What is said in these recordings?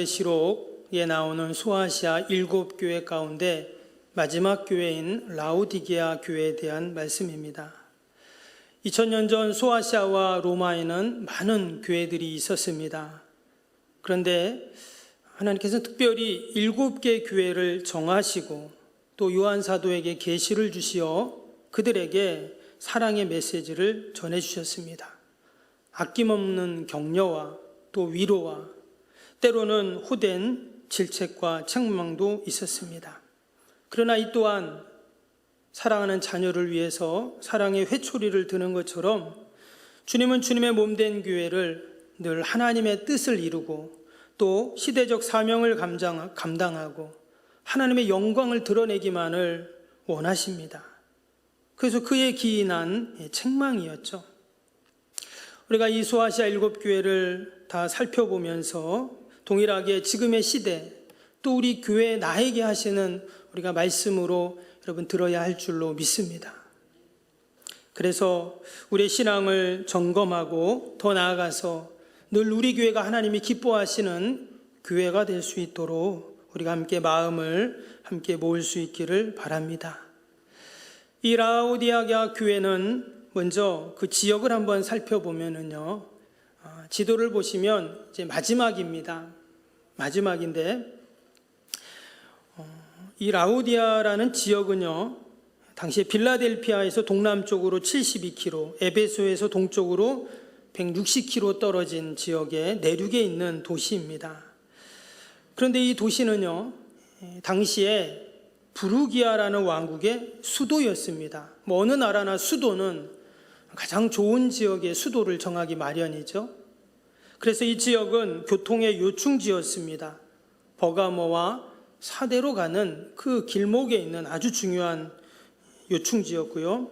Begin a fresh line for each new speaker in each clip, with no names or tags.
요한계시록에 나오는 소아시아 7교회 가운데 마지막 교회인 라오디게아 교회에 대한 말씀입니다. 2000년 전 소아시아와 로마에는 많은 교회들이 있었습니다. 그런데 하나님께서 특별히 7개 교회를 정하시고 또 요한 사도에게 계시를 주시어 그들에게 사랑의 메시지를 전해주셨습니다. 아낌없는 격려와 또 위로와 때로는 호된 질책과 책망도 있었습니다. 그러나 이 또한 사랑하는 자녀를 위해서 사랑의 회초리를 드는 것처럼 주님은 주님의 몸된 교회를 늘 하나님의 뜻을 이루고 또 시대적 사명을 감당하고 하나님의 영광을 드러내기만을 원하십니다. 그래서 그에 기인한 책망이었죠. 우리가 이 소아시아 7교회를 다 살펴보면서 동일하게 지금의 시대 또 우리 교회 나에게 하시는 우리가 말씀으로 여러분 들어야 할 줄로 믿습니다. 그래서 우리의 신앙을 점검하고 더 나아가서 늘 우리 교회가 하나님이 기뻐하시는 교회가 될 수 있도록 우리가 함께 마음을 함께 모을 수 있기를 바랍니다. 이 라오디게아 교회는 먼저 그 지역을 한번 살펴보면은요, 지도를 보시면 이제 마지막입니다. 마지막인데 이 라오디아라는 지역은요, 당시에 빌라델피아에서 동남쪽으로 72km, 에베소에서 동쪽으로 160km 떨어진 지역의 내륙에 있는 도시입니다. 그런데 이 도시는요, 당시에 부르기아라는 왕국의 수도였습니다. 어느 나라나 수도는 가장 좋은 지역의 수도를 정하기 마련이죠. 그래서 이 지역은 교통의 요충지였습니다. 버가모와 사대로 가는 그 길목에 있는 아주 중요한 요충지였고요.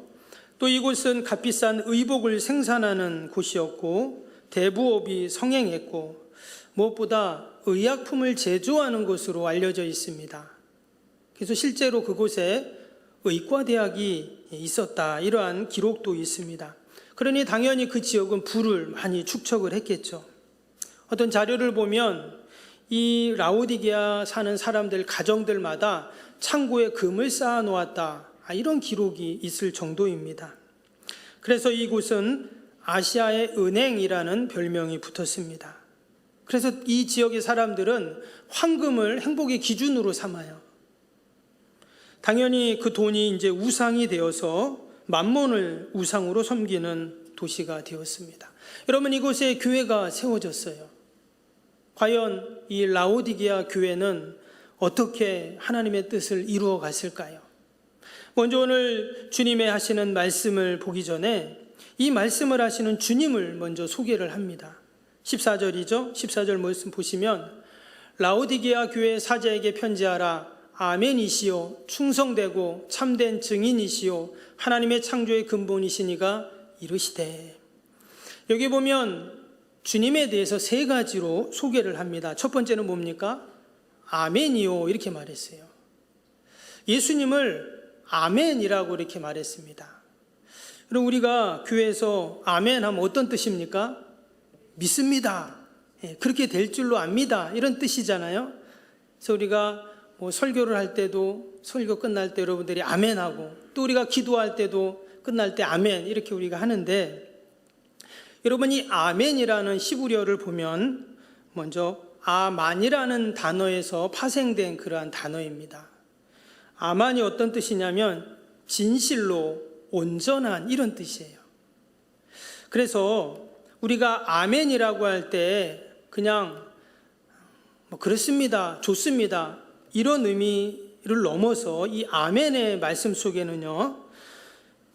또 이곳은 값비싼 의복을 생산하는 곳이었고 대부업이 성행했고 무엇보다 의약품을 제조하는 곳으로 알려져 있습니다. 그래서 실제로 그곳에 의과대학이 있었다, 이러한 기록도 있습니다. 그러니 당연히 그 지역은 부를 많이 축적을 했겠죠. 어떤 자료를 보면 이 라오디게아 사는 사람들 가정들마다 창고에 금을 쌓아 놓았다, 이런 기록이 있을 정도입니다. 그래서 이곳은 아시아의 은행이라는 별명이 붙었습니다. 그래서 이 지역의 사람들은 황금을 행복의 기준으로 삼아요. 당연히 그 돈이 이제 우상이 되어서 만몬을 우상으로 섬기는 도시가 되었습니다. 여러분, 이곳에 교회가 세워졌어요. 과연 이 라오디게아 교회는 어떻게 하나님의 뜻을 이루어 갔을까요? 먼저 오늘 주님의 하시는 말씀을 보기 전에 이 말씀을 하시는 주님을 먼저 소개를 합니다. 14절이죠. 14절 말씀 보시면 라오디게아 교회 사자에게 편지하라. 아멘이시오. 충성되고 참된 증인이시오. 하나님의 창조의 근본이시니가 이르시되. 여기 보면 주님에 대해서 3가지로 소개를 합니다. 첫 번째는 뭡니까? 아멘이요, 이렇게 말했어요. 예수님을 아멘이라고 이렇게 말했습니다. 그럼 우리가 교회에서 아멘 하면 어떤 뜻입니까? 믿습니다. 그렇게 될 줄로 압니다, 이런 뜻이잖아요. 그래서 우리가 설교를 할 때도 설교 끝날 때 여러분들이 아멘하고 또 우리가 기도할 때도 끝날 때 아멘 이렇게 우리가 하는데, 여러분 이 아멘이라는 히브리어를 보면 먼저 아만이라는 단어에서 파생된 그러한 단어입니다. 아만이 어떤 뜻이냐면 진실로 온전한, 이런 뜻이에요. 그래서 우리가 아멘이라고 할 때 그냥 그렇습니다, 좋습니다, 이런 의미를 넘어서 이 아멘의 말씀 속에는요,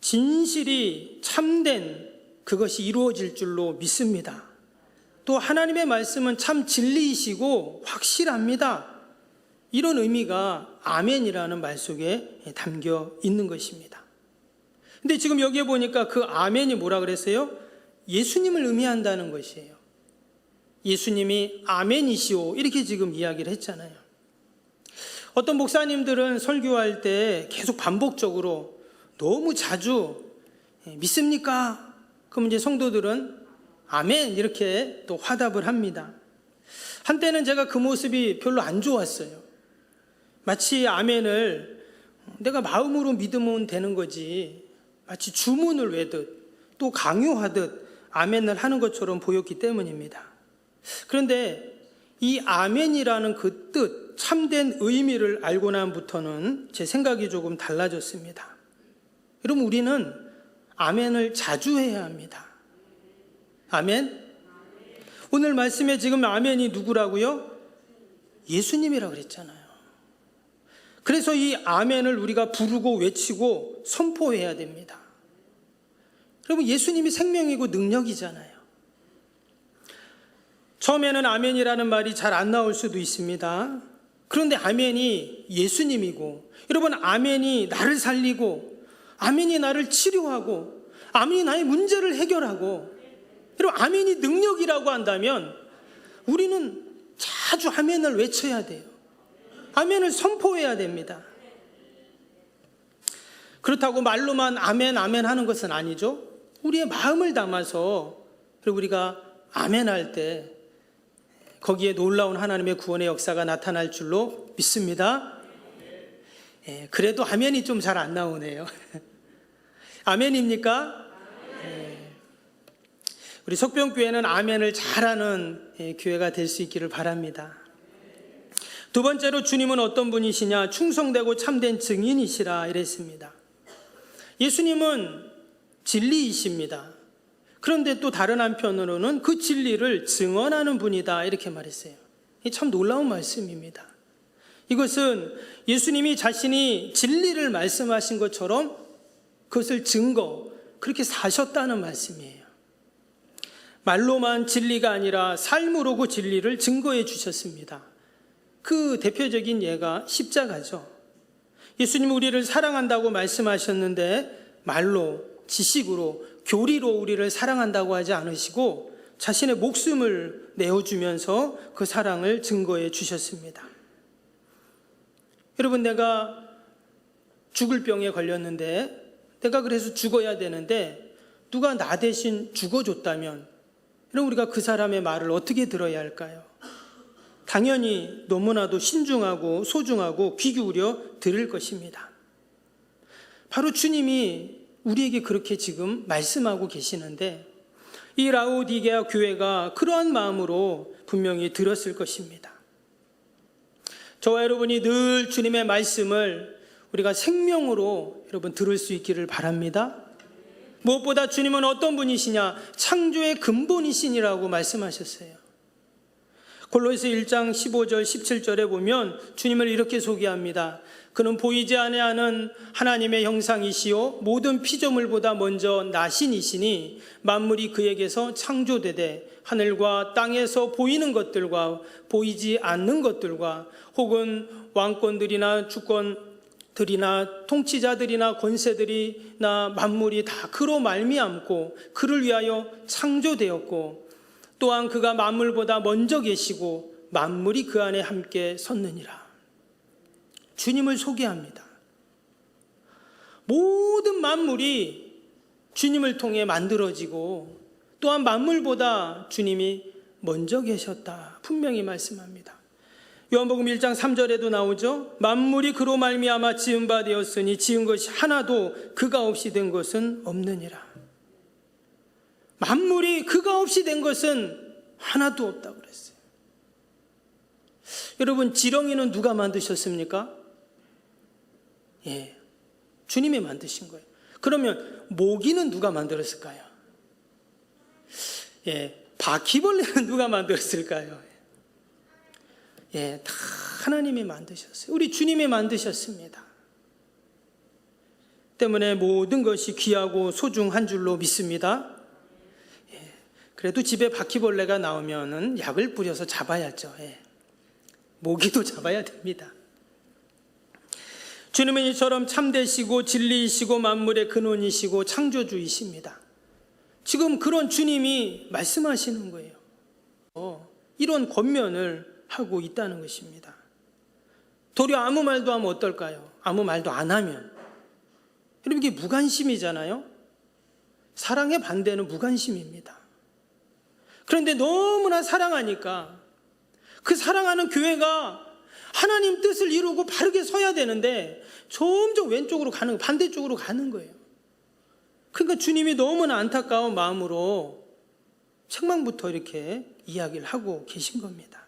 진실이 참된 그것이 이루어질 줄로 믿습니다. 또 하나님의 말씀은 참 진리이시고 확실합니다, 이런 의미가 아멘이라는 말 속에 담겨 있는 것입니다. 근데 지금 여기에 보니까 그 아멘이 뭐라 그랬어요? 예수님을 의미한다는 것이에요. 예수님이 아멘이시오, 이렇게 지금 이야기를 했잖아요. 어떤 목사님들은 설교할 때 계속 반복적으로 너무 자주 믿습니까? 그럼 이제 성도들은 아멘 이렇게 또 화답을 합니다. 한때는 제가 그 모습이 별로 안 좋았어요. 마치 아멘을 내가 마음으로 믿으면 되는 거지, 마치 주문을 외듯 또 강요하듯 아멘을 하는 것처럼 보였기 때문입니다. 그런데 이 아멘이라는 그 뜻, 참된 의미를 알고 난부터는 제 생각이 조금 달라졌습니다. 여러분, 우리는 아멘을 자주 해야 합니다. 아멘? 오늘 말씀에 지금 아멘이 누구라고요? 예수님이라고 그랬잖아요. 그래서 이 아멘을 우리가 부르고 외치고 선포해야 됩니다. 여러분, 예수님이 생명이고 능력이잖아요. 처음에는 아멘이라는 말이 잘 안 나올 수도 있습니다. 그런데 아멘이 예수님이고, 여러분, 아멘이 나를 살리고, 아멘이 나를 치료하고, 아멘이 나의 문제를 해결하고, 여러분, 아멘이 능력이라고 한다면 우리는 자주 아멘을 외쳐야 돼요. 아멘을 선포해야 됩니다. 그렇다고 말로만 아멘 아멘 하는 것은 아니죠. 우리의 마음을 담아서 우리가 아멘 할 때 거기에 놀라운 하나님의 구원의 역사가 나타날 줄로 믿습니다. 그래도 아멘이 좀 잘 안 나오네요. 아멘입니까? 우리 속병교회는 아멘을 잘하는 교회가 될 수 있기를 바랍니다. 두 번째로, 주님은 어떤 분이시냐? 충성되고 참된 증인이시라 이랬습니다. 예수님은 진리이십니다. 그런데 또 다른 한편으로는 그 진리를 증언하는 분이다 이렇게 말했어요. 참 놀라운 말씀입니다. 이것은 예수님이 자신이 진리를 말씀하신 것처럼 그것을 그렇게 사셨다는 말씀이에요. 말로만 진리가 아니라 삶으로 그 진리를 증거해 주셨습니다. 그 대표적인 예가 십자가죠. 예수님은 우리를 사랑한다고 말씀하셨는데 말로, 지식으로, 교리로 우리를 사랑한다고 하지 않으시고 자신의 목숨을 내어주면서 그 사랑을 증거해 주셨습니다. 여러분, 내가 죽을 병에 걸렸는데, 내가 그래서 죽어야 되는데 누가 나 대신 죽어줬다면, 여러분, 우리가 그 사람의 말을 어떻게 들어야 할까요? 당연히 너무나도 신중하고 소중하고 귀 기울여 들을 것입니다. 바로 주님이 우리에게 그렇게 지금 말씀하고 계시는데, 이 라오디게아 교회가 그러한 마음으로 분명히 들었을 것입니다. 저와 여러분이 늘 주님의 말씀을 우리가 생명으로 여러분 들을 수 있기를 바랍니다. 무엇보다 주님은 어떤 분이시냐? 창조의 근본이시니라고 말씀하셨어요. 골로새 1장 15절 17절에 보면 주님을 이렇게 소개합니다. 그는 보이지 아니하는 하나님의 형상이시요 모든 피조물보다 먼저 나신이시니 만물이 그에게서 창조되되 하늘과 땅에서 보이는 것들과 보이지 않는 것들과 혹은 왕권들이나 주권들이나 통치자들이나 권세들이나 만물이 다 그로 말미암고 그를 위하여 창조되었고 또한 그가 만물보다 먼저 계시고 만물이 그 안에 함께 섰느니라. 주님을 소개합니다. 모든 만물이 주님을 통해 만들어지고 또한 만물보다 주님이 먼저 계셨다 분명히 말씀합니다. 요한복음 1장 3절에도 나오죠. 만물이 그로 말미암아 지은 바 되었으니 지은 것이 하나도 그가 없이 된 것은 없느니라. 만물이 그가 없이 된 것은 하나도 없다고 그랬어요. 여러분, 지렁이는 누가 만드셨습니까? 주님이 만드신 거예요. 그러면 모기는 누가 만들었을까요? 바퀴벌레는 누가 만들었을까요? 다 하나님이 만드셨어요. 우리 주님이 만드셨습니다. 때문에 모든 것이 귀하고 소중한 줄로 믿습니다. 그래도 집에 바퀴벌레가 나오면은 약을 뿌려서 잡아야죠. 모기도 잡아야 됩니다. 주님은 이처럼 참되시고 진리이시고 만물의 근원이시고 창조주이십니다. 지금 그런 주님이 말씀하시는 거예요. 이런 권면을 하고 있다는 것입니다. 도리어 아무 말도 하면 어떨까요? 아무 말도 안 하면. 여러분, 이게 무관심이잖아요. 사랑의 반대는 무관심입니다. 그런데 너무나 사랑하니까 그 사랑하는 교회가 하나님 뜻을 이루고 바르게 서야 되는데 점점 왼쪽으로 가는, 반대쪽으로 가는 거예요. 그러니까 주님이 너무나 안타까운 마음으로 책망부터 이렇게 이야기를 하고 계신 겁니다.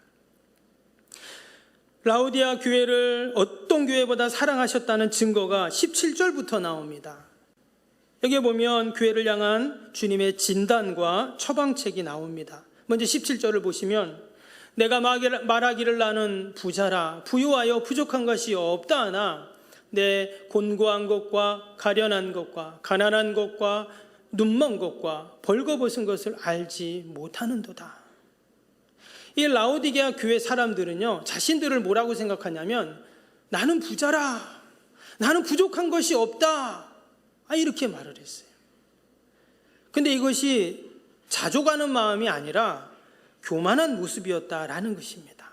라오디아 교회를 어떤 교회보다 사랑하셨다는 증거가 17절부터 나옵니다. 여기에 보면 교회를 향한 주님의 진단과 처방책이 나옵니다. 먼저 17절을 보시면 내가 말하기를 나는 부자라 부유하여 부족한 것이 없다 하나 내 곤고한 것과 가련한 것과 가난한 것과 눈먼 것과 벌거벗은 것을 알지 못하는도다. 이 라오디게아 교회 사람들은요, 자신들을 뭐라고 생각하냐면 나는 부자라, 나는 부족한 것이 없다, 이렇게 말을 했어요. 근데 이것이 자족하는 마음이 아니라 교만한 모습이었다라는 것입니다.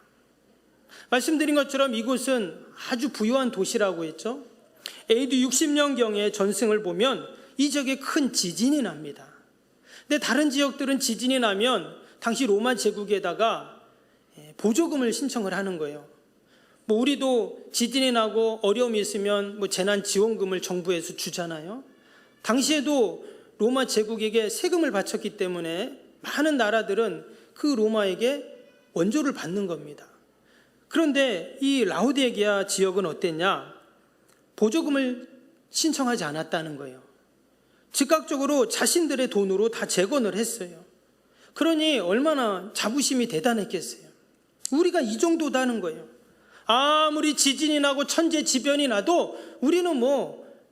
말씀드린 것처럼 이곳은 아주 부유한 도시라고 했죠. AD 60년경에 전승을 보면 이 지역에 큰 지진이 납니다. 근데 다른 지역들은 지진이 나면 당시 로마 제국에다가 보조금을 신청을 하는 거예요. 우리도 지진이 나고 어려움이 있으면 재난지원금을 정부에서 주잖아요. 당시에도 로마 제국에게 세금을 바쳤기 때문에 많은 나라들은 그 로마에게 원조를 받는 겁니다. 그런데 이 라오디게아 지역은 어땠냐? 보조금을 신청하지 않았다는 거예요. 즉각적으로 자신들의 돈으로 다 재건을 했어요. 그러니 얼마나 자부심이 대단했겠어요. 우리가 이 정도다는 거예요. 아무리 지진이 나고 천재지변이 나도 우리는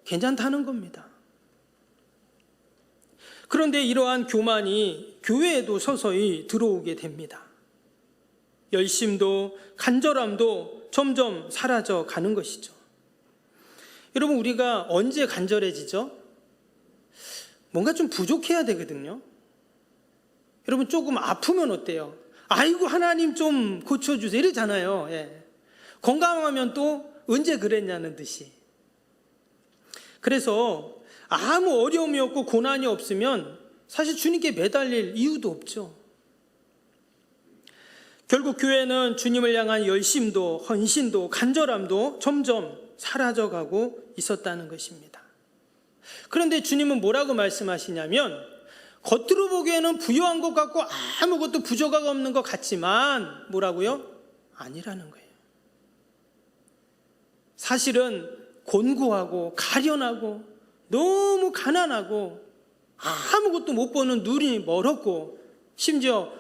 괜찮다는 겁니다. 그런데 이러한 교만이 교회에도 서서히 들어오게 됩니다. 열심도 간절함도 점점 사라져 가는 것이죠. 여러분, 우리가 언제 간절해지죠? 뭔가 좀 부족해야 되거든요. 여러분, 조금 아프면 어때요? 아이고 하나님 좀 고쳐주세요 이러잖아요. 건강하면 또 언제 그랬냐는 듯이. 그래서 아무 어려움이 없고 고난이 없으면 사실 주님께 매달릴 이유도 없죠. 결국 교회는 주님을 향한 열심도 헌신도 간절함도 점점 사라져가고 있었다는 것입니다. 그런데 주님은 뭐라고 말씀하시냐면 겉으로 보기에는 부유한 것 같고 아무것도 부족함 없는 것 같지만 뭐라고요? 아니라는 거예요. 사실은 곤고하고 가련하고 너무 가난하고 아무것도 못 보는 눈이 멀었고 심지어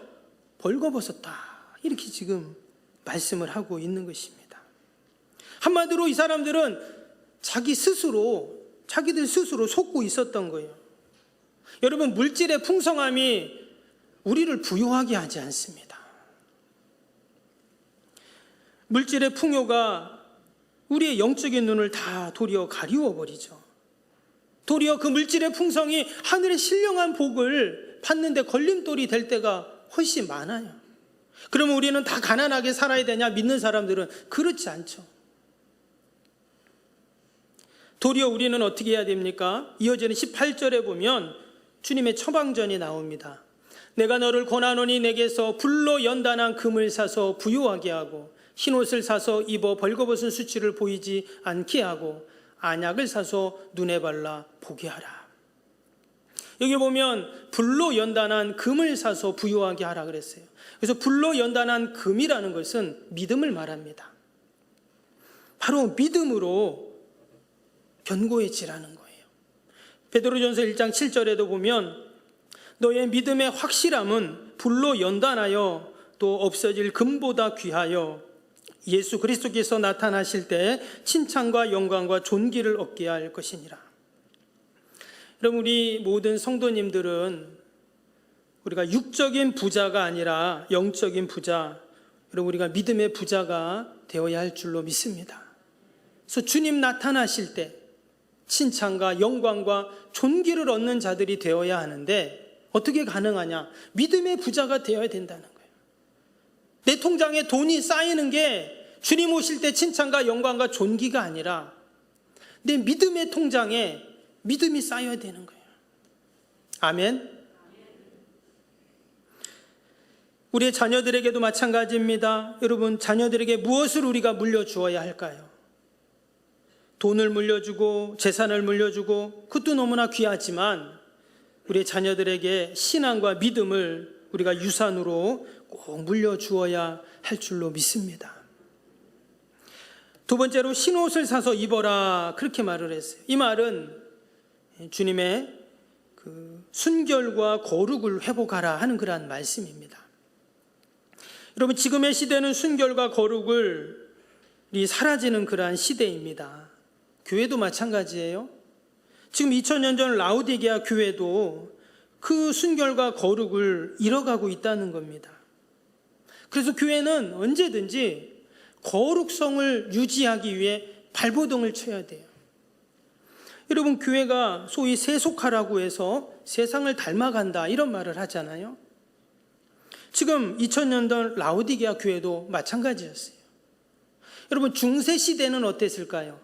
벌거벗었다, 이렇게 지금 말씀을 하고 있는 것입니다. 한마디로 이 사람들은 자기들 스스로 속고 있었던 거예요. 여러분, 물질의 풍성함이 우리를 부유하게 하지 않습니다. 물질의 풍요가 우리의 영적인 눈을 다 도리어 가리워 버리죠. 도리어 그 물질의 풍성이 하늘의 신령한 복을 받는 데 걸림돌이 될 때가 훨씬 많아요. 그러면 우리는 다 가난하게 살아야 되냐? 믿는 사람들은 그렇지 않죠. 도리어 우리는 어떻게 해야 됩니까? 이어지는 18절에 보면 주님의 처방전이 나옵니다. 내가 너를 권하노니 내게서 불로 연단한 금을 사서 부유하게 하고 흰옷을 사서 입어 벌거벗은 수치를 보이지 않게 하고 안약을 사서 눈에 발라 보게 하라. 여기 보면 불로 연단한 금을 사서 부유하게 하라 그랬어요. 그래서 불로 연단한 금이라는 것은 믿음을 말합니다. 바로 믿음으로 견고해지라는 거예요. 베드로전서 1장 7절에도 보면 너의 믿음의 확실함은 불로 연단하여 또 없어질 금보다 귀하여 예수 그리스도께서 나타나실 때 칭찬과 영광과 존귀를 얻게 할 것이니라. 여러분, 우리 모든 성도님들은 우리가 육적인 부자가 아니라 영적인 부자, 여러분 우리가 믿음의 부자가 되어야 할 줄로 믿습니다. 그래서 주님 나타나실 때 칭찬과 영광과 존귀를 얻는 자들이 되어야 하는데 어떻게 가능하냐? 믿음의 부자가 되어야 된다는 거예요. 내 통장에 돈이 쌓이는 게 주님 오실 때 칭찬과 영광과 존귀가 아니라 내 믿음의 통장에 믿음이 쌓여야 되는 거예요. 아멘. 우리의 자녀들에게도 마찬가지입니다. 여러분, 자녀들에게 무엇을 우리가 물려주어야 할까요? 돈을 물려주고 재산을 물려주고 그것도 너무나 귀하지만 우리의 자녀들에게 신앙과 믿음을 우리가 유산으로 꼭 물려주어야 할 줄로 믿습니다. 두 번째로 신옷을 사서 입어라, 그렇게 말을 했어요. 이 말은 주님의 순결과 거룩을 회복하라 하는 그러한 말씀입니다. 여러분, 지금의 시대는 순결과 거룩이 사라지는 그러한 시대입니다. 교회도 마찬가지예요. 지금 2000년 전 라오디게아 교회도 그 순결과 거룩을 잃어가고 있다는 겁니다. 그래서 교회는 언제든지 거룩성을 유지하기 위해 발버둥을 쳐야 돼요. 여러분, 교회가 소위 세속화라고 해서 세상을 닮아간다 이런 말을 하잖아요. 지금 2000년대 라오디게아 교회도 마찬가지였어요. 여러분, 중세 시대는 어땠을까요?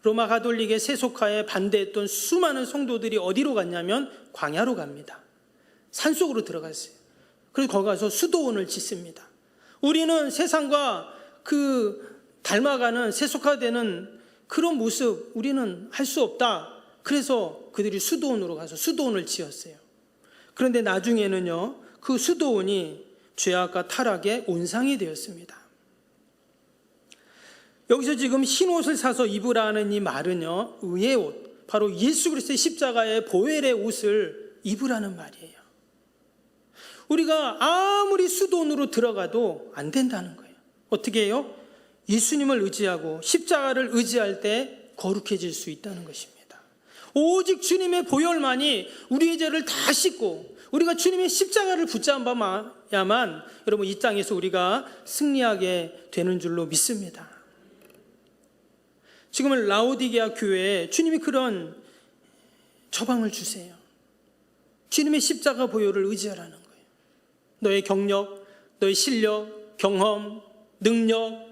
로마 가톨릭의 세속화에 반대했던 수많은 성도들이 어디로 갔냐면 광야로 갑니다. 산속으로 들어갔어요. 그래서 거기 가서 수도원을 짓습니다. 우리는 세상과 닮아가는 세속화되는 그런 모습 우리는 할 수 없다. 그래서 그들이 수도원으로 가서 수도원을 지었어요. 그런데 나중에는요, 그 수도원이 죄악과 타락의 온상이 되었습니다. 여기서 지금 흰옷을 사서 입으라는 이 말은요, 의의 옷, 바로 예수 그리스도의 십자가의 보혈의 옷을 입으라는 말이에요. 우리가 아무리 수도원으로 들어가도 안 된다는 거예요. 어떻게 해요? 예수님을 의지하고 십자가를 의지할 때 거룩해질 수 있다는 것입니다. 오직 주님의 보혈만이 우리의 죄를 다 씻고 우리가 주님의 십자가를 붙잡아야만 여러분, 이 땅에서 우리가 승리하게 되는 줄로 믿습니다. 지금은 라오디게아 교회에 주님이 그런 처방을 주세요. 주님의 십자가 보혈을 의지하라는 거예요. 너의 경력, 너의 실력, 경험, 능력,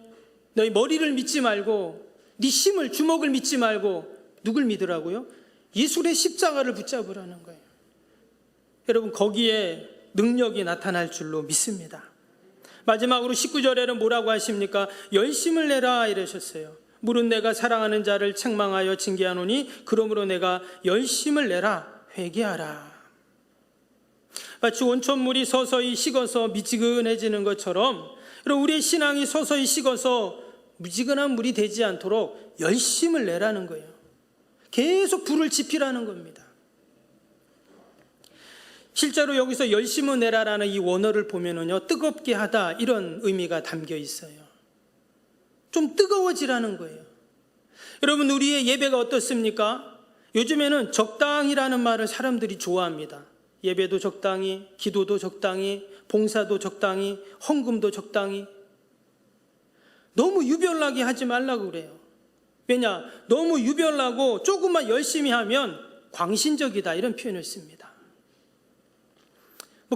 너희 머리를 믿지 말고 네 힘을, 주먹을 믿지 말고 누굴 믿으라고요? 예수의 십자가를 붙잡으라는 거예요. 여러분, 거기에 능력이 나타날 줄로 믿습니다. 마지막으로 19절에는 뭐라고 하십니까? 열심을 내라 이러셨어요. 물은 내가 사랑하는 자를 책망하여 징계하노니 그러므로 내가 열심을 내라, 회개하라. 마치 온천물이 서서히 식어서 미지근해지는 것처럼 우리의 신앙이 서서히 식어서 미지근한 물이 되지 않도록 열심을 내라는 거예요. 계속 불을 지피라는 겁니다. 실제로 여기서 열심을 내라라는 이 원어를 보면은요, 뜨겁게 하다 이런 의미가 담겨 있어요. 좀 뜨거워지라는 거예요. 여러분, 우리의 예배가 어떻습니까? 요즘에는 적당히라는 말을 사람들이 좋아합니다. 예배도 적당히, 기도도 적당히, 봉사도 적당히, 헌금도 적당히. 너무 유별나게 하지 말라고 그래요. 왜냐? 너무 유별나고 조금만 열심히 하면 광신적이다 이런 표현을 씁니다.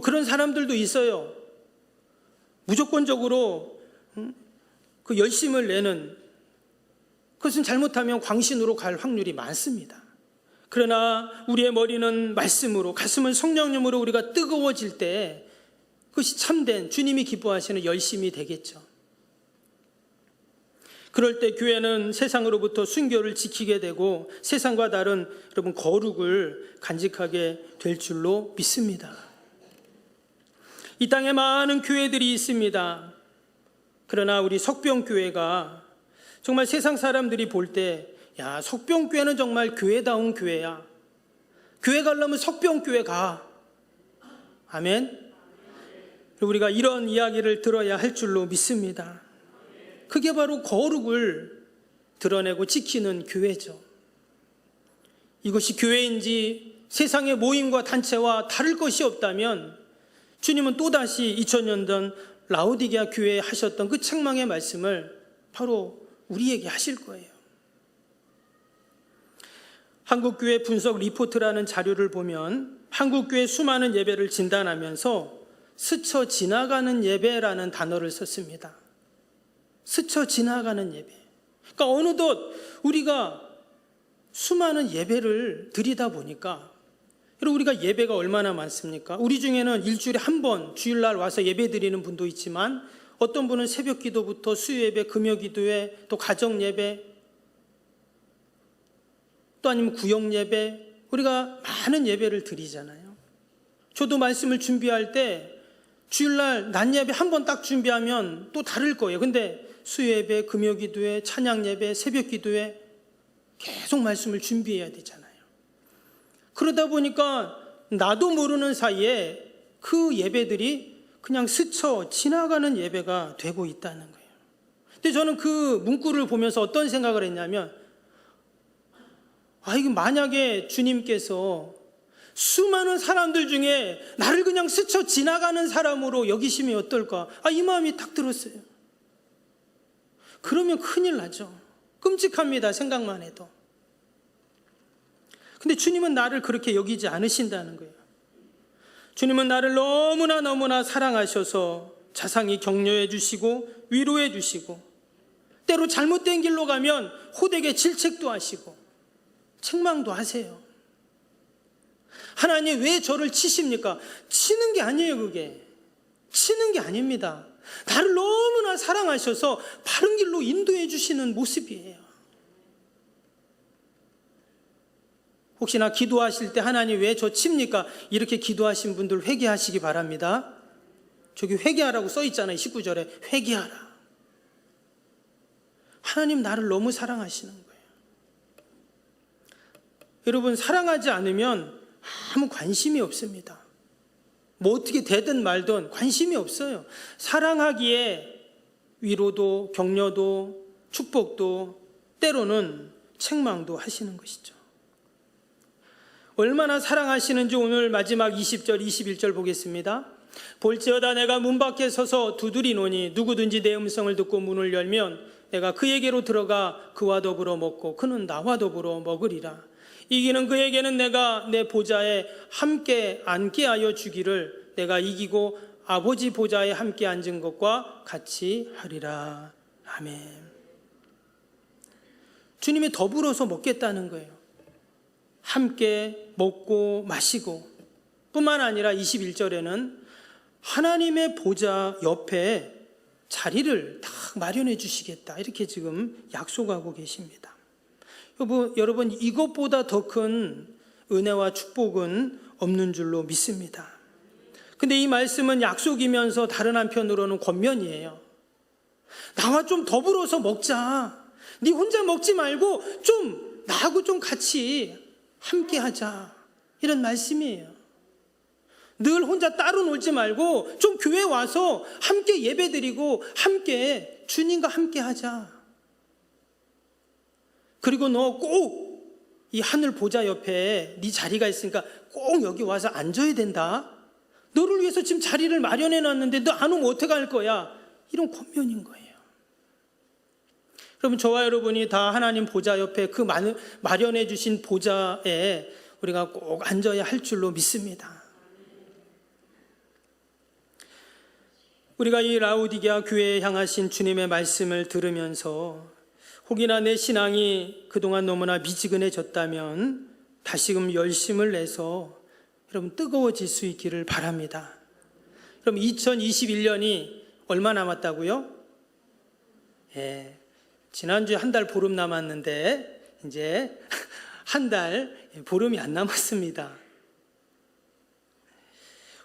그런 사람들도 있어요. 무조건적으로 그 열심을 내는 그것은 잘못하면 광신으로 갈 확률이 많습니다. 그러나 우리의 머리는 말씀으로, 가슴은 성령님으로 우리가 뜨거워질 때 그것이 참된 주님이 기뻐하시는 열심이 되겠죠. 그럴 때 교회는 세상으로부터 순결을 지키게 되고 세상과 다른 여러분 거룩을 간직하게 될 줄로 믿습니다. 이 땅에 많은 교회들이 있습니다. 그러나 우리 석병교회가 정말 세상 사람들이 볼 때, 야, 석병교회는 정말 교회다운 교회야. 교회 가려면 석병교회 가. 아멘. 우리가 이런 이야기를 들어야 할 줄로 믿습니다. 그게 바로 거룩을 드러내고 지키는 교회죠. 이것이 교회인지 세상의 모임과 단체와 다를 것이 없다면 주님은 또다시 2000년 전 라오디게아 교회에 하셨던 그 책망의 말씀을 바로 우리에게 하실 거예요. 한국교회 분석 리포트라는 자료를 보면 한국교회 수많은 예배를 진단하면서 스쳐 지나가는 예배라는 단어를 썼습니다. 스쳐 지나가는 예배. 그러니까 어느덧 우리가 수많은 예배를 드리다 보니까 그리고 우리가 예배가 얼마나 많습니까? 우리 중에는 일주일에 한 번 주일날 와서 예배 드리는 분도 있지만 어떤 분은 새벽 기도부터 수요 예배, 금요 기도회, 또 가정 예배, 또 아니면 구역 예배, 우리가 많은 예배를 드리잖아요. 저도 말씀을 준비할 때 주일날 낮 예배 한 번 딱 준비하면 또 다를 거예요. 근데 수요 예배, 금요 기도회, 찬양 예배, 새벽 기도회 계속 말씀을 준비해야 되잖아요. 그러다 보니까 나도 모르는 사이에 그 예배들이 그냥 스쳐 지나가는 예배가 되고 있다는 거예요. 근데 저는 그 문구를 보면서 어떤 생각을 했냐면, 이거 만약에 주님께서 수많은 사람들 중에 나를 그냥 스쳐 지나가는 사람으로 여기시면 어떨까? 이 마음이 딱 들었어요. 그러면 큰일 나죠. 끔찍합니다. 생각만 해도. 근데 주님은 나를 그렇게 여기지 않으신다는 거예요. 주님은 나를 너무나 사랑하셔서 자상히 격려해 주시고 위로해 주시고, 때로 잘못된 길로 가면 호되게 질책도 하시고 책망도 하세요. 하나님 왜 저를 치십니까? 치는 게 아니에요. 그게 치는 게 아닙니다. 나를 너무나 사랑하셔서 바른 길로 인도해 주시는 모습이에요. 혹시나 기도하실 때 하나님 왜 저 칩니까? 이렇게 기도하신 분들 회개하시기 바랍니다. 저기 회개하라고 써 있잖아요. 19절에 회개하라. 하나님 나를 너무 사랑하시는 거예요. 여러분, 사랑하지 않으면 아무 관심이 없습니다. 뭐 어떻게 되든 말든 관심이 없어요. 사랑하기에 위로도 격려도 축복도 때로는 책망도 하시는 것이죠. 얼마나 사랑하시는지 오늘 마지막 20절 21절 보겠습니다. 볼지어다 내가 문 밖에 서서 두드리노니 누구든지 내 음성을 듣고 문을 열면 내가 그에게로 들어가 그와 더불어 먹고 그는 나와 더불어 먹으리라. 이기는 그에게는 내가 내 보좌에 함께 앉게 하여 주기를 내가 이기고 아버지 보좌에 함께 앉은 것과 같이 하리라. 아멘. 주님이 더불어서 먹겠다는 거예요. 함께 먹고 마시고, 뿐만 아니라 21절에는 하나님의 보좌 옆에 자리를 딱 마련해 주시겠다, 이렇게 지금 약속하고 계십니다. 여러분, 이것보다 더 큰 은혜와 축복은 없는 줄로 믿습니다. 근데 이 말씀은 약속이면서 다른 한편으로는 권면이에요. 나와 좀 더불어서 먹자. 네 혼자 먹지 말고 좀 나하고 좀 같이 함께 하자, 이런 말씀이에요. 늘 혼자 따로 놀지 말고 좀 교회 와서 함께 예배드리고 함께 주님과 함께 하자. 그리고 너 꼭 이 하늘 보좌 옆에 네 자리가 있으니까 꼭 여기 와서 앉아야 된다. 너를 위해서 지금 자리를 마련해 놨는데 너 안 오면 어떻게 할 거야? 이런 권면인 거예요. 여러분, 저와 여러분이 다 하나님 보좌 옆에 그 마련해 주신 보좌에 우리가 꼭 앉아야 할 줄로 믿습니다. 우리가 이 라오디게아 교회에 향하신 주님의 말씀을 들으면서 혹이나 내 신앙이 그동안 너무나 미지근해졌다면 다시금 열심을 내서 여러분 뜨거워질 수 있기를 바랍니다. 그럼 2021년이 얼마 남았다고요? 지난주에 한 달 보름 남았는데 이제 한 달 보름이 안 남았습니다.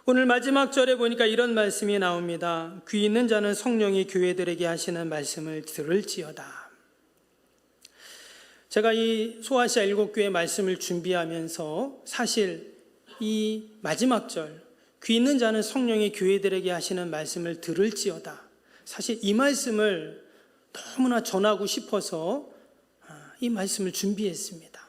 오늘 마지막 절에 보니까 이런 말씀이 나옵니다. 귀 있는 자는 성령이 교회들에게 하시는 말씀을 들을지어다. 제가 이 소아시아 7교회 말씀을 준비하면서 사실 이 마지막 절, 귀 있는 자는 성령이 교회들에게 하시는 말씀을 들을지어다, 사실 이 말씀을 너무나 전하고 싶어서 이 말씀을 준비했습니다.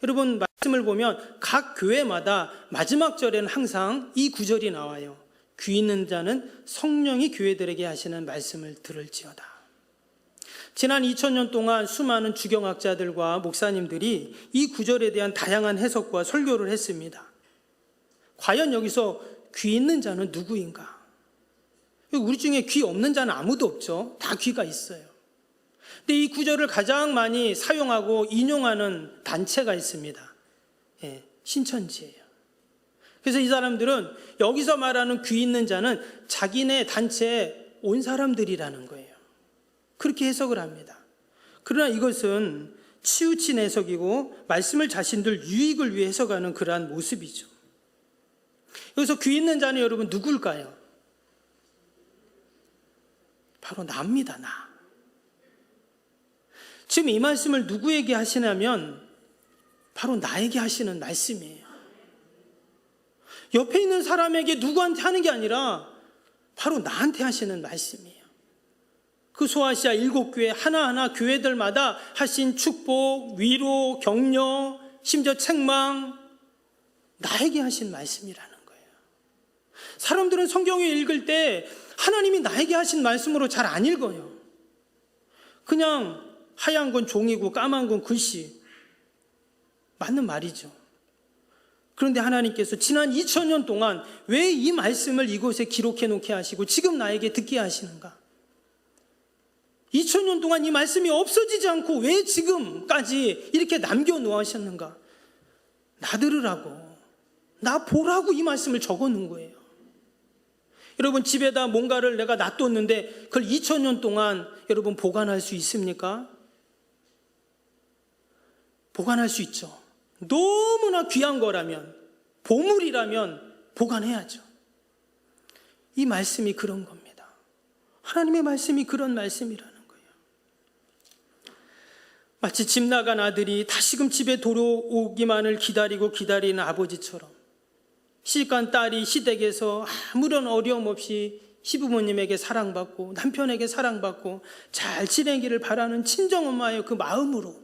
여러분, 말씀을 보면 각 교회마다 마지막 절에는 항상 이 구절이 나와요. 귀 있는 자는 성령이 교회들에게 하시는 말씀을 들을지어다. 지난 2000년 동안 수많은 주경학자들과 목사님들이 이 구절에 대한 다양한 해석과 설교를 했습니다. 과연 여기서 귀 있는 자는 누구인가? 우리 중에 귀 없는 자는 아무도 없죠. 다 귀가 있어요. 근데 이 구절을 가장 많이 사용하고 인용하는 단체가 있습니다. 신천지예요. 그래서 이 사람들은 여기서 말하는 귀 있는 자는 자기네 단체에 온 사람들이라는 거예요. 그렇게 해석을 합니다. 그러나 이것은 치우친 해석이고 말씀을 자신들 유익을 위해 해석하는 그러한 모습이죠. 여기서 귀 있는 자는 여러분 누굴까요? 바로 나입니다. 나. 지금 이 말씀을 누구에게 하시냐면 바로 나에게 하시는 말씀이에요. 옆에 있는 사람에게 누구한테 하는 게 아니라 바로 나한테 하시는 말씀이에요. 그 소아시아 7교회 하나하나 교회들마다 하신 축복, 위로, 격려, 심지어 책망, 나에게 하신 말씀이라는 거예요. 사람들은 성경을 읽을 때 하나님이 나에게 하신 말씀으로 잘 안 읽어요. 그냥 하얀 건 종이고 까만 건 글씨. 맞는 말이죠. 그런데 하나님께서 지난 2000년 동안 왜 이 말씀을 이곳에 기록해 놓게 하시고 지금 나에게 듣게 하시는가? 2000년 동안 이 말씀이 없어지지 않고 왜 지금까지 이렇게 남겨놓으셨는가? 나 들으라고, 나 보라고 이 말씀을 적어 놓은 거예요. 여러분 집에다 뭔가를 내가 놔뒀는데 그걸 2000년 동안 여러분 보관할 수 있습니까? 보관할 수 있죠. 너무나 귀한 거라면, 보물이라면 보관해야죠. 이 말씀이 그런 겁니다. 하나님의 말씀이 그런 말씀이라는 거예요. 마치 집 나간 아들이 다시금 집에 돌아오기만을 기다리는 아버지처럼 시집간 딸이 시댁에서 아무런 어려움 없이 시부모님에게 사랑받고 남편에게 사랑받고 잘 지내기를 바라는 친정엄마의 그 마음으로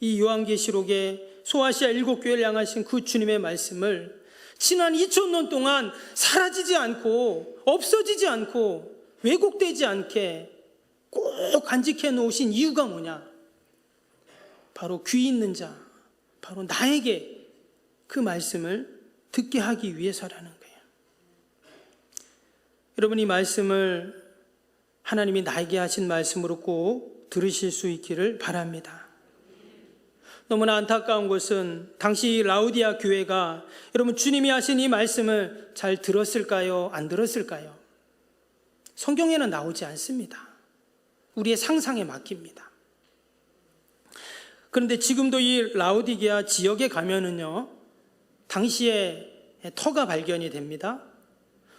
이 요한계시록의 소아시아 7교회를 향하신 그 주님의 말씀을 지난 2000년 동안 사라지지 않고 없어지지 않고 왜곡되지 않게 꼭 간직해 놓으신 이유가 뭐냐? 바로 귀 있는 자, 바로 나에게 그 말씀을 듣게 하기 위해서라는 거예요. 여러분 이 말씀을 하나님이 나에게 하신 말씀으로 꼭 들으실 수 있기를 바랍니다. 너무나 안타까운 것은 당시 라우디아 교회가 여러분 주님이 하신 이 말씀을 잘 들었을까요? 안 들었을까요? 성경에는 나오지 않습니다. 우리의 상상에 맡깁니다. 그런데 지금도 이 라우디게아 지역에 가면은요, 당시에 터가 발견이 됩니다.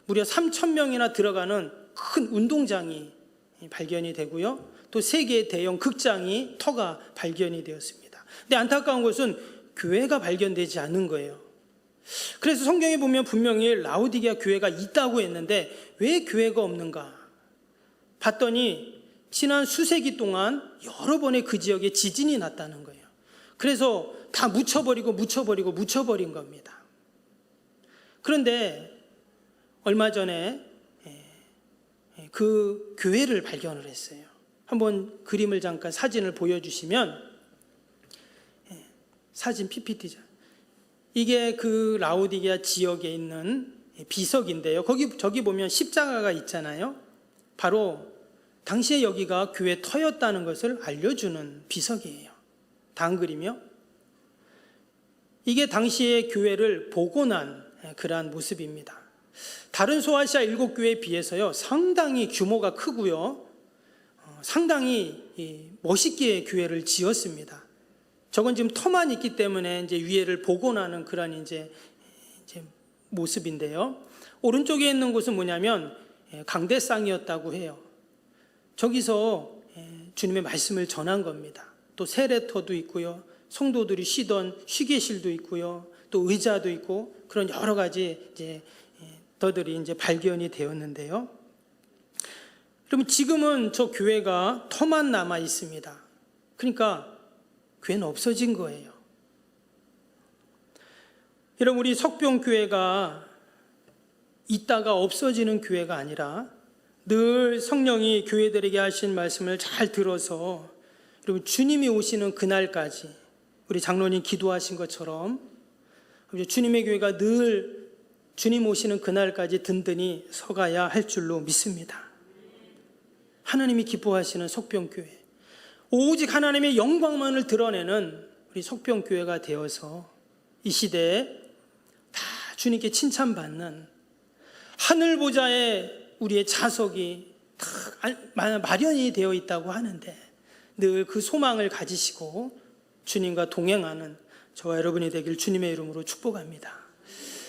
무려 3,000명이나 들어가는 큰 운동장이 발견이 되고요. 또 3개의 대형 극장이 터가 발견이 되었습니다. 근데 안타까운 것은 교회가 발견되지 않는 거예요. 그래서 성경에 보면 분명히 라우디게아 교회가 있다고 했는데 왜 교회가 없는가? 봤더니 지난 수세기 동안 여러 번의 그 지역에 지진이 났다는 거예요. 그래서 다 묻혀버린 겁니다. 그런데 얼마 전에 그 교회를 발견을 했어요. 한번 그림을 잠깐 사진을 보여주시면 사진 PPT죠. 이게 그 라우디게아 지역에 있는 비석인데요. 저기 보면 십자가가 있잖아요. 바로 당시에 여기가 교회 터였다는 것을 알려주는 비석이에요. 다음 그림이요. 이게 당시의 교회를 복원한 그러한 모습입니다. 다른 소아시아 7교회에 비해서요, 상당히 규모가 크고요, 상당히 멋있게 교회를 지었습니다. 저건 지금 터만 있기 때문에 이제 위에를 복원하는 그런 이제 모습인데요. 오른쪽에 있는 곳은 뭐냐면 강대상이었다고 해요. 저기서 주님의 말씀을 전한 겁니다. 또 세례터도 있고요, 성도들이 쉬던 휴게실도 있고요, 또 의자도 있고 그런 여러 가지 이제 더들이 이제 발견이 되었는데요. 그러면 지금은 저 교회가 터만 남아 있습니다. 그러니까 교회는 없어진 거예요. 여러분 우리 석병교회가 있다가 없어지는 교회가 아니라 늘 성령이 교회들에게 하신 말씀을 잘 들어서 여러분 주님이 오시는 그날까지 우리 장로님 기도하신 것처럼 주님의 교회가 늘 주님 오시는 그날까지 든든히 서가야 할 줄로 믿습니다. 하나님이 기뻐하시는 석병교회, 오직 하나님의 영광만을 드러내는 우리 석병교회가 되어서 이 시대에 다 주님께 칭찬받는 하늘 보좌에 우리의 자석이 다 마련이 되어 있다고 하는데 늘 그 소망을 가지시고 주님과 동행하는 저와 여러분이 되길 주님의 이름으로 축복합니다.